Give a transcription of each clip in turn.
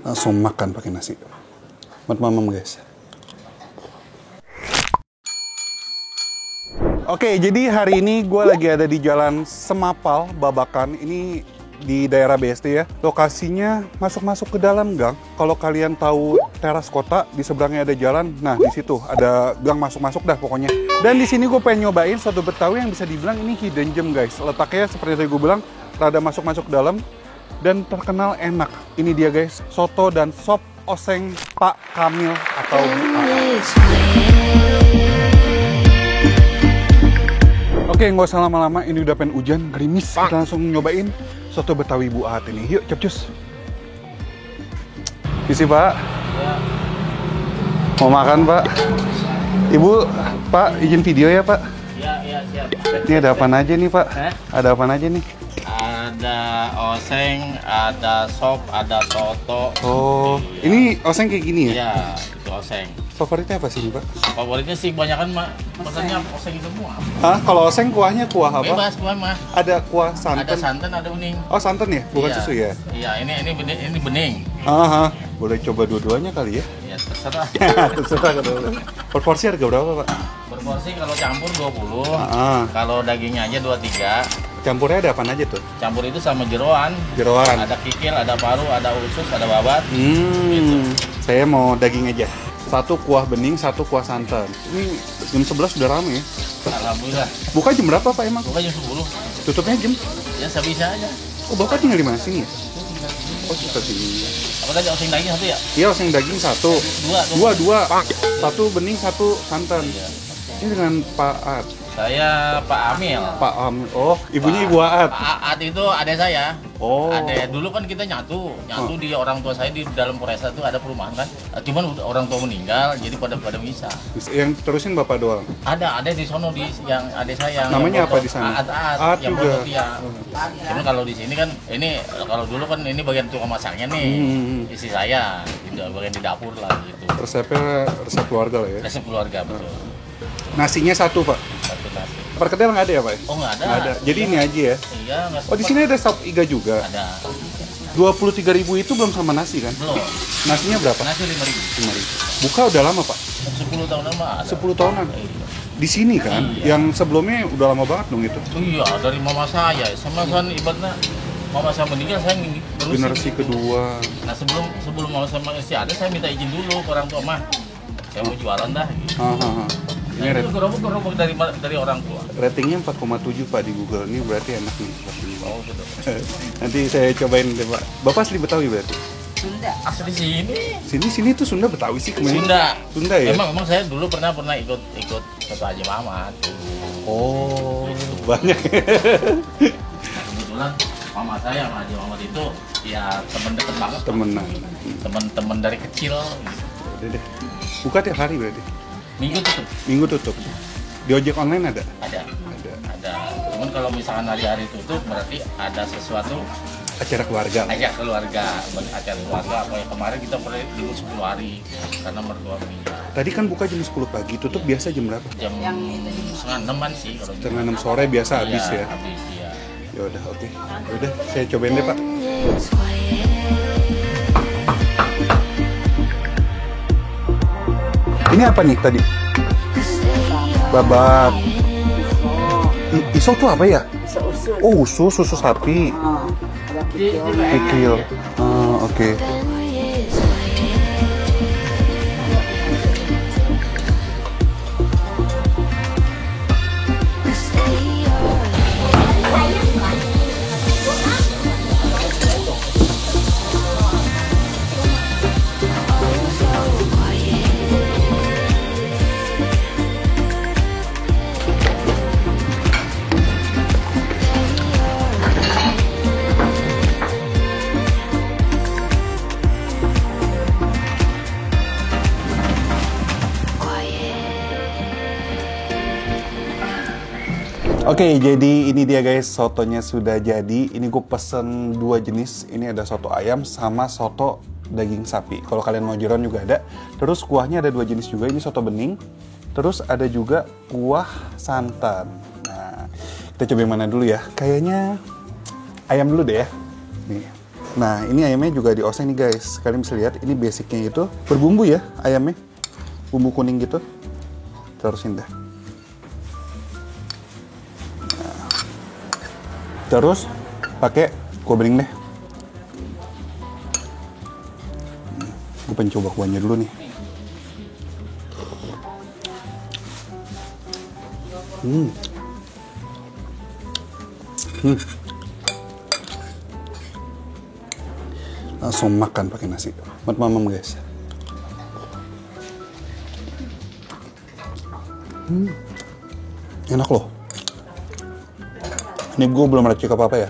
Langsung makan pakai nasi. Buat mamam guys. Oke, jadi hari ini gue lagi ada di Jalan Semapal, Babakan. Ini di daerah BSD ya. Lokasinya masuk-masuk ke dalam gang. Kalau kalian tahu teras kota, di seberangnya ada jalan. Nah, di situ ada gang masuk-masuk dah pokoknya. Dan di sini gue pengen nyobain soto Betawi yang bisa dibilang ini hidden gem guys. Letaknya seperti tadi gue bilang, rada masuk-masuk dalam dan terkenal enak. Ini dia guys, soto dan sop oseng Pak Kamil atau Oke, nggak usah lama-lama, ini udah pengen hujan, gerimis. Kita langsung nyobain soto Betawi Bu Aat ini. Yuk, capcus. Isi Pak. Ya. Mau makan Pak? Ibu, Pak, izin video ya Pak? Ya, siap. Ini ada apa aja nih Pak? Ada apa aja nih? Ada oseng, ada sop, ada soto. Oh, ini oseng kayak gini ya? Iya, itu oseng. Favoritnya apa sih Pak? Favoritnya sih kebanyakan pesannya oseng semua. Hah? Kalau oseng kuahnya kuah apa? Bebas kuah mah. Ada kuah santan? Ada santan, ada bening. Oh santan ya? Bukan Iya. susu ya? Iya, ini bening. Aha, boleh coba dua-duanya kali ya? Ya terserah. Terserah kalau per porsi harga berapa Pak? Berporsi kalau campur 20. Ah. Kalau dagingnya aja 23. Campurnya ada apa aja tuh? Campur itu sama jeroan. Jeroan? Ada kikil, ada paru, ada usus, ada babat. Gitu. Saya mau daging aja. Satu kuah bening, satu kuah santan. Ini jam 11 sudah ramai ya? Alhamdulillah. Buka jam berapa Pak emang? Bukan jam 10. Tutupnya jam? Ya sebisa aja. Oh Bapak tinggal di mana sini ya? Oh suka sini. Apa tadi oseng daging satu ya? Iya oseng daging satu. Dua. Satu bening, satu santan. Iya. Ini dengan Pak Aat. Saya Pak Amil. Pak Amil. Oh, ibunya Ibu Aat. Pak Aat itu adek saya. Oh. Adek dulu kan kita nyatu di orang tua saya di dalam Polresta itu ada perumahan kan. Cuman orang tua meninggal jadi pada bisa. Yang terusin Bapak doang. Ada di sono yang adek saya. Namanya apa di sana? Aat yang juga. Cuman kalau di sini kan ini kalau dulu kan ini bagian tukang masaknya nih. Isi saya di bagian di dapur lah gitu. Resepnya resep keluarga lah ya. Resep keluarga betul. Nasinya satu Pak. Satu nasi. Perkedel nggak ada ya Pak? Oh nggak ada. Nggak ada. Jadi ini aja ya. Iya nggak. Oh di sini ada sop iga juga. Ada. 23.000 itu belum sama nasi kan? Belum. Nasinya berapa? Nasi 5.000. 5.000. Buka udah lama Pak? 10 tahun lama ada. 10 tahunan. Iya. Di sini kan? Iya. Yang sebelumnya udah lama banget dong itu. Iya, dari mama saya. Sama kan ibaratnya mama saya meninggal saya terusin. Generasi kedua. Nah sebelum mama saya masih ada saya minta izin dulu ke orang tua mah. Saya mau jualan dah. Gitu. Ini Nah, itu gerobak dari orang tua. ratingnya 4,7 Pak di Google. Ini berarti enak nih. Oh gitu. Nanti saya cobain deh Pak. Bapak asli Betawi berarti? Sunda. Asli sini. Sini tuh Sunda Betawi sih kemana? Sunda ya? Emang saya dulu pernah ikut satu Haji Mamat. Oh, banyak. Kebetulan mama saya sama Haji Mamat itu ya teman dekat banget. Temenan. Teman dari kecil. Udah deh. Buka tiap hari berarti? Minggu tutup. Di ojek online ada? Ada. Cuman kalau misalkan hari-hari tutup berarti ada sesuatu Acara keluarga. acara keluarga apa ya kemarin kita pernah libur 10 hari karena mertua meninggal. Tadi kan buka jam 10 pagi, tutup biasa jam berapa? Jam Yang itu setengah 6-an sih kalau Setengah 6 sore biasa habis ya? Habis ya. Ya udah, oke. Udah, saya cobain deh Pak. Ini apa nih tadi? Babat. Iso tuh apa ya? usus. Oh, susu sapi. Kikil. Oke. Oke, jadi ini dia guys, sotonya sudah jadi. Ini gue pesen 2 jenis. Ini ada soto ayam sama soto daging sapi. Kalau kalian mau jeroan juga ada. Terus kuahnya ada 2 jenis juga, ini soto bening. Terus ada juga kuah santan. Nah, kita coba yang mana dulu ya? Kayaknya ayam dulu deh ya. Nih. Nah, ini ayamnya juga dioseng nih guys. Kalian bisa lihat, ini basicnya itu berbumbu ya ayamnya. Bumbu kuning gitu. Terusin deh. Nah. Terus pakai kuah bening deh. Gue pengen coba kuahnya dulu nih. Langsung makan pakai nasi. Buat mamam guys. Enak loh. Ini gue belum racik apa-apa ya.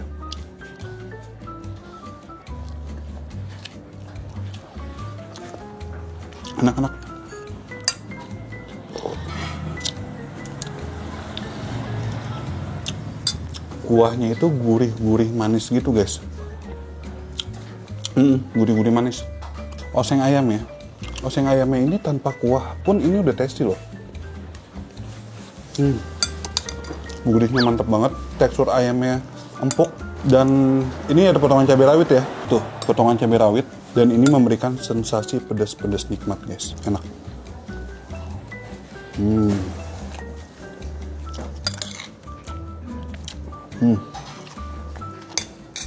Enak-enak. Kuahnya itu gurih-gurih manis gitu guys. Gurih-gurih manis. Oseng ayam ya. Oseng ayamnya ini tanpa kuah pun ini udah tasty loh. Gurihnya mantep banget. Tekstur ayamnya empuk. Dan ini ada potongan cabai rawit ya. Tuh, potongan cabai rawit. Dan ini memberikan sensasi pedas-pedas nikmat guys. Enak.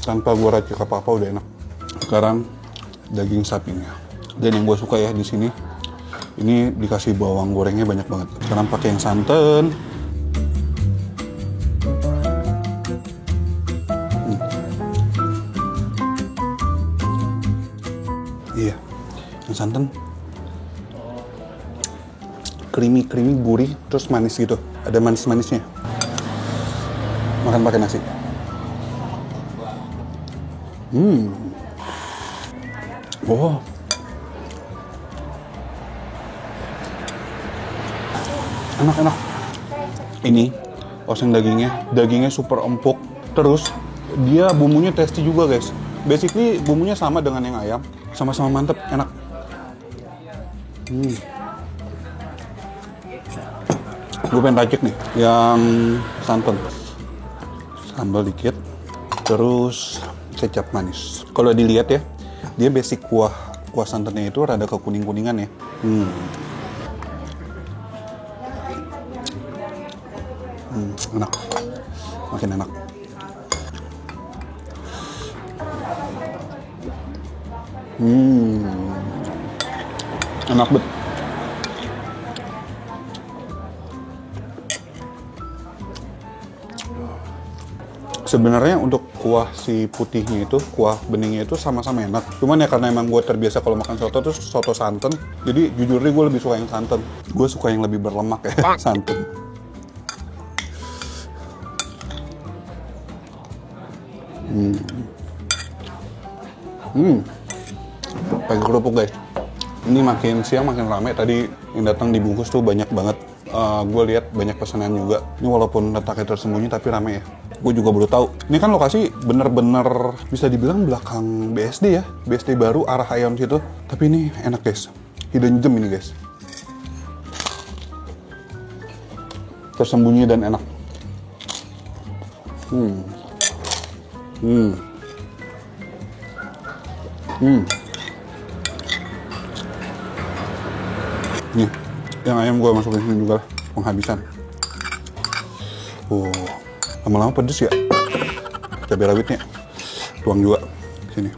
Tanpa gua racik apa-apa udah enak. Sekarang daging sapinya. Dan yang gue suka ya di sini, ini dikasih bawang gorengnya banyak banget. Sekarang pakai yang santan. Iya, yang santan. Creamy, gurih, terus manis gitu. Ada manis-manisnya. Makan pakai nasi. Oh. Enak. Ini oseng dagingnya super empuk. Terus dia bumbunya tasty juga guys. Basically bumbunya sama dengan yang ayam, sama-sama mantep, enak. Gue pengen racik nih yang santan. Sambal dikit, terus kecap manis. Kalau dilihat ya, dia basic kuah santannya itu rada kekuning-kuningan ya. Enak, makin enak. Enak banget. Sebenarnya untuk kuah si putihnya itu, kuah beningnya itu sama-sama enak. Cuman ya karena emang gue terbiasa kalau makan soto tuh soto santan. Jadi jujur nih gue lebih suka yang santan. Gue suka yang lebih berlemak ya, santan. Pakai kerupuk guys. Ini makin siang makin rame. Tadi yang datang dibungkus tuh banyak banget. Gue lihat banyak pesanan juga. Ini walaupun letaknya tersembunyi tapi rame ya. Gue juga baru tahu. Ini kan lokasi bener-bener bisa dibilang belakang BSD ya. BSD baru arah Aeon situ. Tapi ini enak guys. Hidden gem ini guys. Tersembunyi dan enak. Nih, yang ayam gue masukin sini juga penghabisan. Lama-lama pedes ya. Cabai rawitnya tuang juga sini.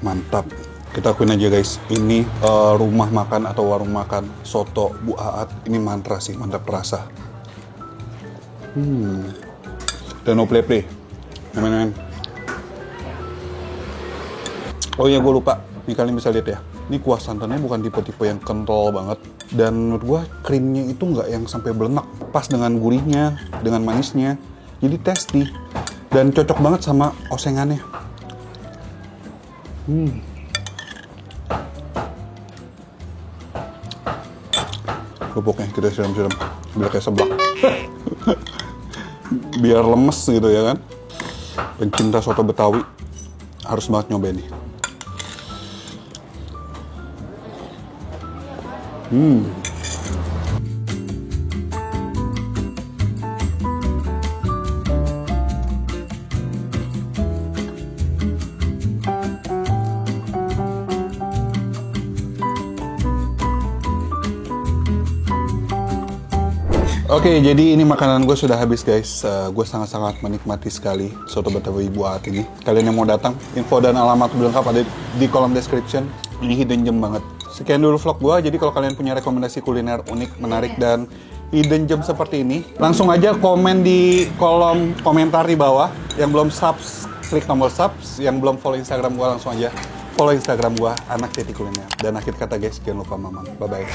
Mantap. Kita akuin aja guys, ini rumah makan atau warung makan soto Bu Aat ini mantra sih, mantap rasa. Dan no play. Main-main. Oh iya, gue lupa. Nih kalian bisa lihat ya. Ini kuah santannya bukan tipe-tipe yang kental banget. Dan menurut gue krimnya itu nggak yang sampai belenak. Pas dengan gurihnya, dengan manisnya. Jadi tasty. Dan cocok banget sama osengannya. Kerupuknya kita siram-siram. Biar kayak seblak. Biar lemes gitu ya kan. Pencinta soto Betawi Harus banget nyobain nih. Oke, jadi ini makanan gue sudah habis guys. Gue sangat-sangat menikmati sekali soto Betawi Bu Aat ini. Kalian yang mau datang, info dan alamat lengkap ada di kolom description. Ini hidden gem banget. Sekian dulu vlog gue. Jadi kalau kalian punya rekomendasi kuliner unik, menarik, dan hidden gem seperti ini, langsung aja komen di kolom komentar di bawah. Yang belum subs, klik tombol subs. Yang belum follow Instagram gue, langsung aja follow Instagram gue, Anak Titik Kuliner. Dan akhir kata guys, jangan lupa mamam. Bye-bye.